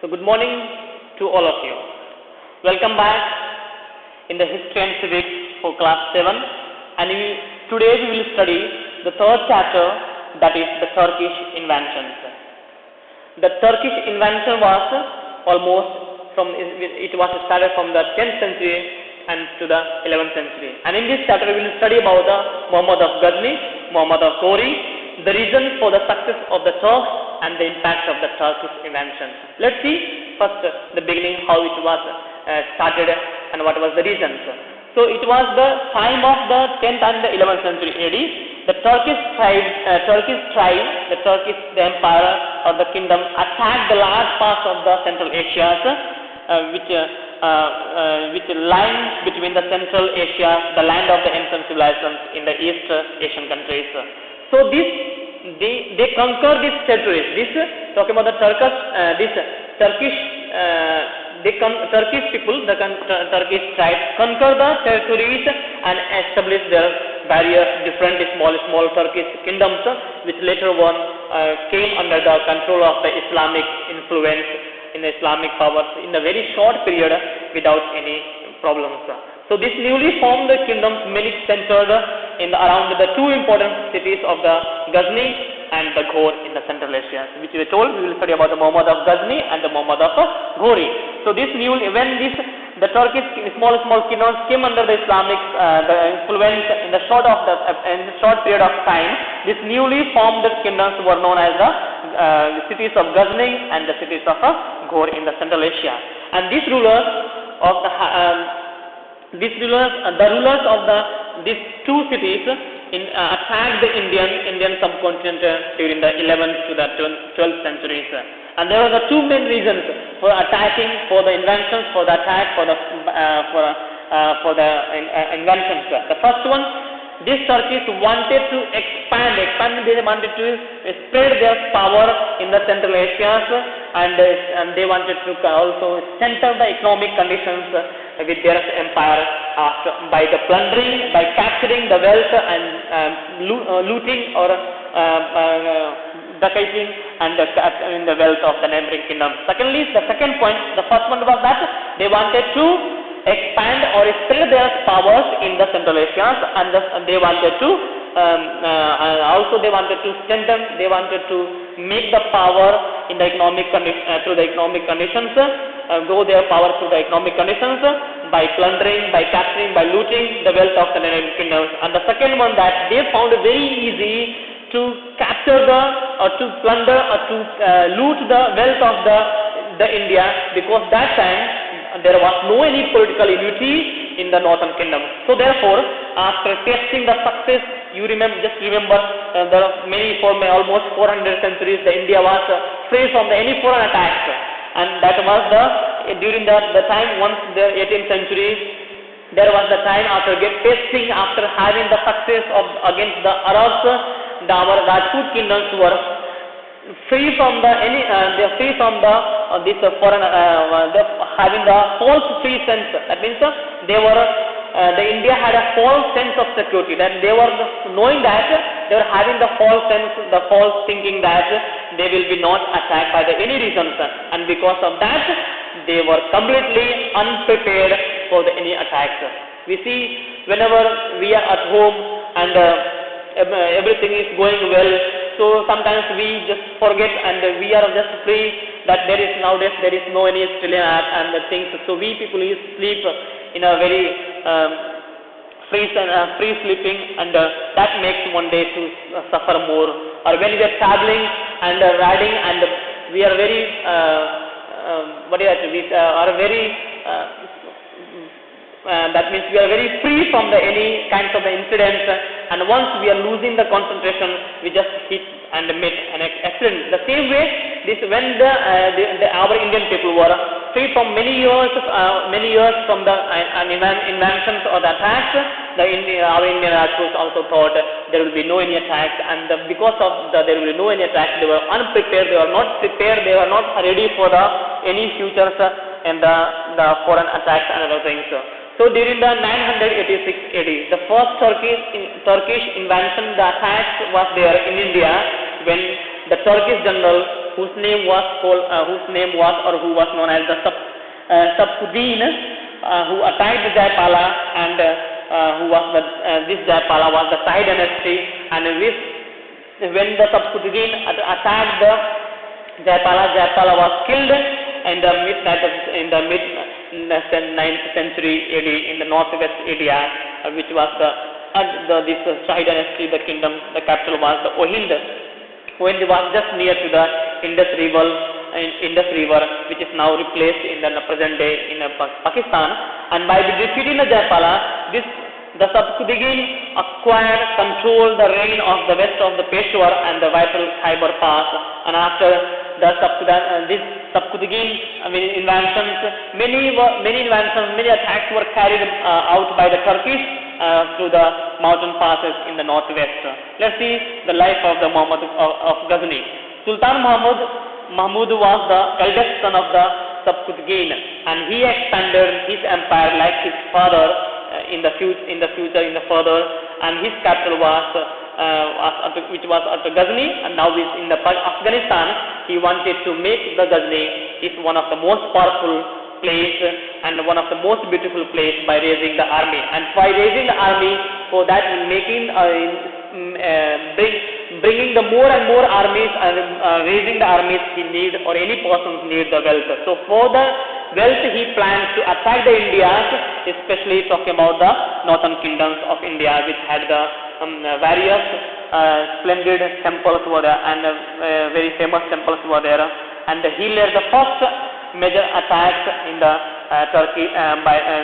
So good morning to all of you. Welcome back in the History and Civics for class 7, and today we will study the third chapter, that is the Turkish inventions. The Turkish invention was started from the 10th century and to the 11th century. And in this chapter we will study about the Muhammad of Ghazni, Muhammad of Ghori, the reason for the success of the Turks and the impact of the Turkish inventions. Let's see first the beginning, how it was started and what was the reasons. So it was the time of the 10th and the 11th century AD. The Turkish empire or the kingdom attacked the large parts of the Central Asia, which lies between the Central Asia, the land of the ancient civilizations in the East Asian countries. So they conquer these territories. Talking about the Turkish people, the Turkish tribes conquer the territories and establish their various different small Turkish kingdoms, which later on came under the control of the Islamic influence in the Islamic powers in a very short period without any problems. So this newly formed kingdoms mainly centered around the two important cities of the Ghazni and the Ghor in the Central Asia, which we told we will study about the Muhammad of Ghazni and the Muhammad of Ghori. So the Turkish small kingdoms came under the Islamic the influence in the short period of time, these newly formed kingdoms were known as the cities of Ghazni and the cities of Ghor in the Central Asia. And these rulers of these two cities attacked the Indian subcontinent during the 11th to the 12th centuries. And there were the two main reasons for attacking, for the inventions, for the attack, for the inventions. The first one, these Turkish wanted to expand. They wanted to spread their power in the Central Asia, and they wanted to also center the economic conditions with their empire by the plundering, by capturing the wealth and looting or decaying and in the wealth of the neighboring kingdoms. Secondly, the second point, the first one was that they wanted to expand or spread their powers in the Central Asia, and they wanted to they wanted to strengthen, they wanted to make the power in the economic through the economic conditions, grow their power through the economic conditions by plundering, by capturing, by looting the wealth of the neighboring kingdoms. And the second one, that they found it very easy to capture to plunder or to loot the wealth of the India, because that time there was no any political unity in the northern kingdom. So therefore, after tasting the success, remember for almost 400 centuries, the India was free from any foreign attacks, and that was during the time once the 18th century. There was the time after having the success against the Arabs, our Rajput kingdoms were free from foreign having the false free sense. That means the India had a false sense of security, that they were knowing that they were having the false sense, the false thinking that they will be not attacked by any reasons, and because of that they were completely unprepared for any attacks. We see whenever we are at home and everything is going well, so sometimes we just forget and we are just free that nowadays there is no any Australian and the things. So we people sleep in a very free sleeping, and that makes one day to suffer more. Or when we are traveling and riding, and we are very that means we are very free from any kinds of the incidents, and once we are losing the concentration, we just hit and meet an accident. The same way, when our Indian people were free from many years from the inventions or the attacks, our Indian Rajputs also thought there will be no any attacks, and because of there will be no any attacks, they were unprepared, they were not prepared, they were not ready for any futures and the foreign attacks and other things. So during the 986 AD, the first Turkish invention, the attacks was there in India when the Turkish general who was known as the Sabkuddin, who attacked Jaipala, and this Jaipala was the Shahi dynasty, and when the Sabkuddin attacked the Jaipala was killed in the mid 9th century AD in the northwest area, which was this Shahi dynasty. The kingdom, the capital was the Ohind. Ohind was just near to the Indus River, which is now replaced in the present day in Pakistan. And by defeating the Jaipala, the Sabkuddin acquired control the reign of the west of the Peshawar and the vital Khyber Pass. And after the Sabkuddin inventions, many attacks were carried out by the Turkish through the mountain passes in the northwest. Let's see the life of the Muhammad of Ghazni. Sultan Mahmud was the eldest son of the Sabkuddin, and he expanded his empire like his father in the further, and his capital which was at Ghazni, and now is in the Afghanistan. He wanted to make the Ghazni is one of the most powerful place and one of the most beautiful place by raising the army, and by raising the army, for that bringing the more and more armies and raising the armies, he need, or any person need the wealth. So for the wealth he planned to attack the India, especially talking about the northern kingdoms of India, which had the various splendid temples were there, and very famous temples were there, and he led the first major attacks in the Turkey,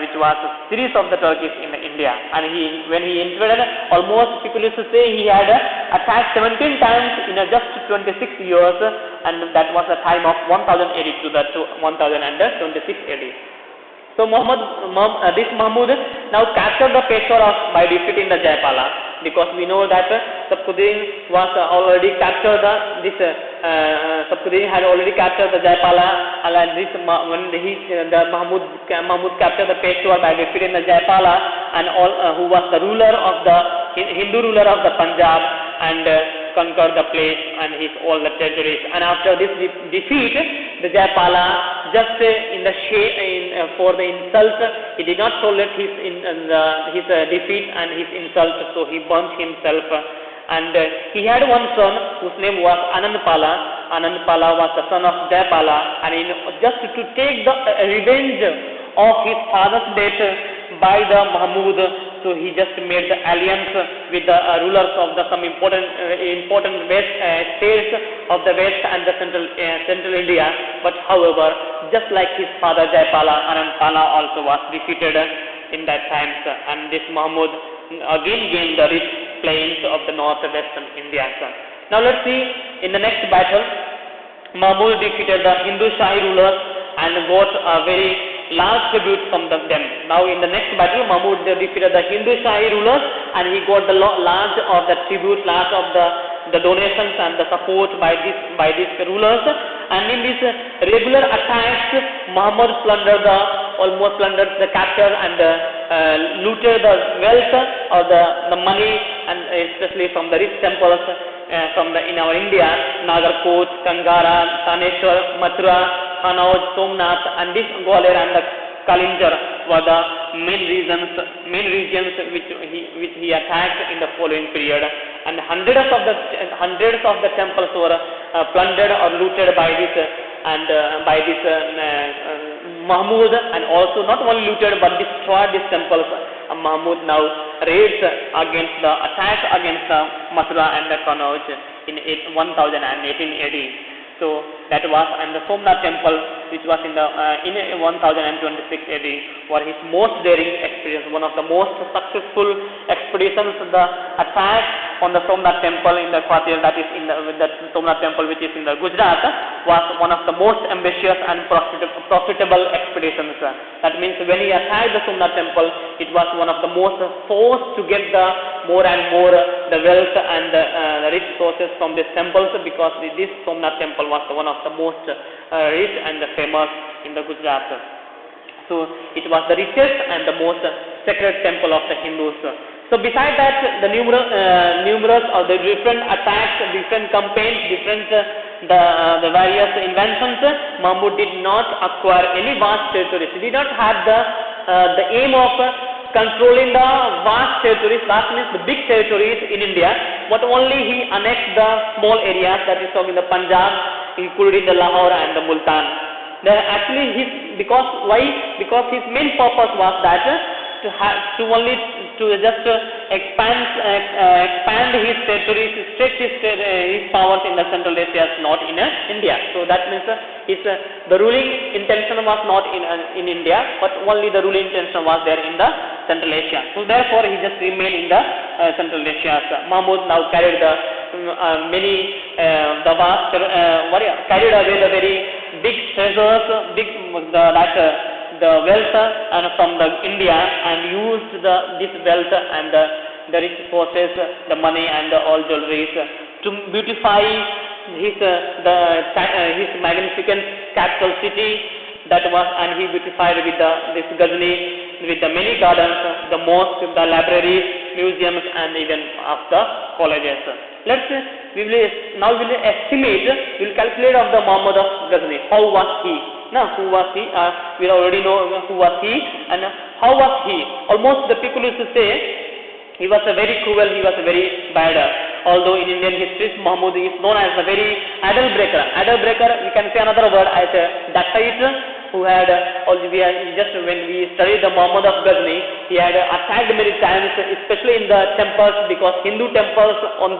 which was a series of the Turkeys in India. And when he invaded, almost people used to say he had attacked 17 times in just 26 years, and that was the time of 1082 to 1026 AD. So this Mahmud now captured the Peshawar by defeating the Jaipala, because we know that Sabkuddin was already captured Sabkuddin had already captured the Jaipala, and Mahmud captured the Peshawar by defeating the Jaipala, and who was the ruler of the Hindu ruler of the Punjab, and conquered the place and all the territories. And after this defeat, the Jaipala, just for the insult, he did not tolerate his defeat and his insult, so he burnt himself. And he had one son whose name was Anandpala. Anandpala was the son of Jaipala, and just to take the revenge of his father's death by the Mahmud, so he just made the alliance with the rulers of some important west states of the west and the central India. But however, just like his father Jaipala, Anandpala also was defeated in that times, and this Mahmud again gained the rich plains of the northwestern India. Now let's see, in the next battle, Mahmud defeated the Hindu Shahi rulers and got a very large tribute from them. Now in the next battle, Mahmud defeated the Hindu Shahi rulers, and he got the large of the tribute, large of the donations and the support by these rulers. And in these regular attacks, Muhammad almost plundered the capital and looted the wealth or the money, and especially from the rich temples in our India, Nagarkot, Kangara, Taneshwar, Mathura, Kanauj, Somnath, and this Gwalior and the Kalinjar were the main regions which he attacked in the following period. And hundreds of the temples were plundered or looted by this Mahmud, and also not only looted but destroyed these temples. Mahmud now raids against Mathura and the Kanauj in 1018 AD. So that was, and the Somnath temple, which was in 1026 AD, were his most daring experience, one of the most successful expeditions. The attack on the Somnath temple in the Kwatir, that is in the Somnath temple which is in the Gujarat, was one of the most ambitious and profitable expeditions. That means when he attacked the Somnath temple, it was one of the most forced to get the more and more the wealth and the rich sources from these temples, because this Somnath temple was one of the most rich and famous in the Gujarat. So it was the richest and the most sacred temple of the Hindus. So besides that, the numerous or the different attacks, different campaigns, different the various inventions, Mahmud did not acquire any vast territories. He did not have the aim of controlling the vast territories, that means the big territories in India, but only he annexed the small areas, that is in the Punjab, including the Lahore and the Multan. Actually, because his main purpose was that to just expand his territories, stretch his powers in the Central Asia, not in India. So that means the ruling intention was not in India, but only the ruling intention was there in the Central Asia. So therefore, he just remained in the Central Asia. Mahmud now carried the carried away the very big treasures, the wealth from the India, and used this wealth and the rich forces, the money and all jewelries to beautify his magnificent capital city. That was, and he beautified with this Ghazni, with the many gardens, the mosques, the libraries, museums, and even of the colleges. We will calculate of the Muhammad of Ghazni. How was he? Now, who was he? We already know who was he and how was he. Almost the people used to say he was a very cruel, he was a very bad. Although in Indian history, Mahmud is known as a very idol breaker. Idol breaker, we can say another word as a dacoit, who had just when we studied the Muhammad of Ghazni, he had attacked many times, especially in the temples, because Hindu temples in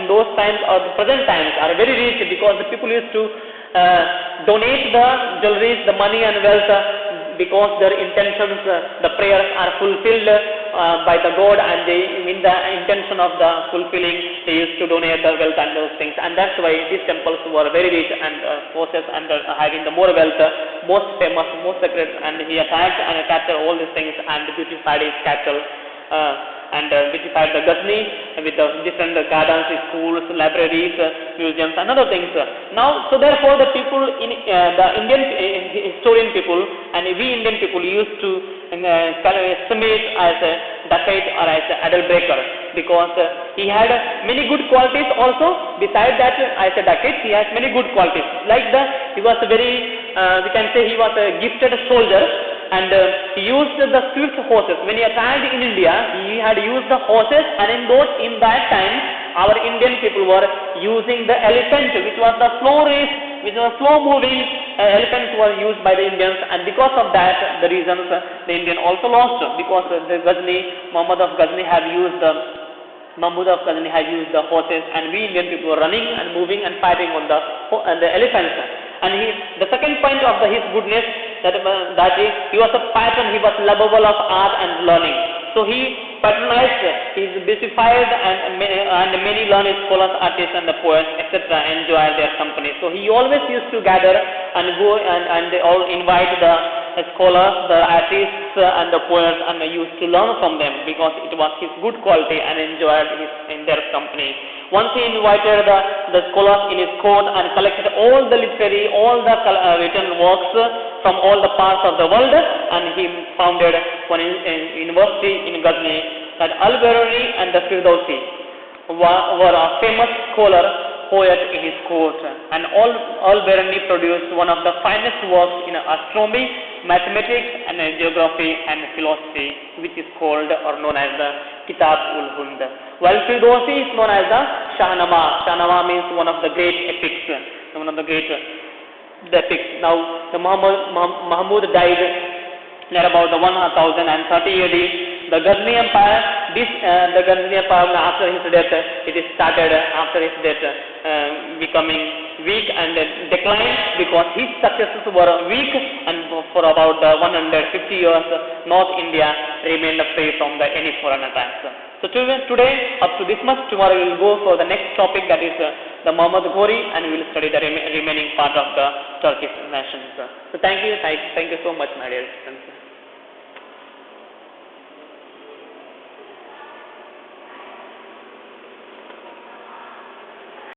those times or the present times are very rich, because the people used to donate the jewelries, the money and wealth, because their intentions, the prayers are fulfilled by the God, and they, in the intention of the fulfilling, they used to donate the wealth and those things, and that's why these temples were very rich and forces and having the more wealth, most famous, most sacred, and he attacked and captured all these things and beautified his capital. And beautified the Ghazni with the different gardens, schools, libraries, museums, and other things. Now, so therefore, the people in the Indian historian people and we Indian people used to estimate as a dacoit or as an idol breaker, because he had many good qualities also. Besides that, as a dacoit, he has many good qualities. Like he was a very, we can say he was a gifted soldier. And he used the swift horses. When he attacked in India, he had used the horses, and in that time, our Indian people were using the elephant, which was the slow moving elephants were used by the Indians, and because of that, the reasons the Indian also lost, because the Muhammad of Ghazni had used the horses, and we Indian people were running and moving and fighting on the elephants. And the second point of his goodness, that he was a patron, he was lovable of art and learning. So he patronized, he beautified, and many learned scholars, artists, and the poets, etc. enjoyed their company. So he always used to gather and go and they all invite the scholars, the artists, and the poets, and they used to learn from them, because it was his good quality and enjoyed in their company. Once he invited the scholars in his court and collected all the literary, all the written works from all the parts of the world, and he founded one university in Ghazni. That Al-Biruni and the Firdausi were a famous poet in his court, and Al-Biruni produced one of the finest works in astronomy, mathematics, and geography and philosophy, which is called or known as the Kitab-ul-Hund. While Firdausi is known as the Shahnama. Shahnama means one of the great epics, Now, the Mahmud died near about the 1030 AD. The Ghazni Empire, after his death, becoming weak and declined, because his successors were weak, and for about 150 years, North India remained free from any foreign attacks. So today, up to this much, tomorrow we will go for the next topic, that is the Muhammad Ghori, and we will study the remaining part of the Turkish nations. So thank you so much, my dear students.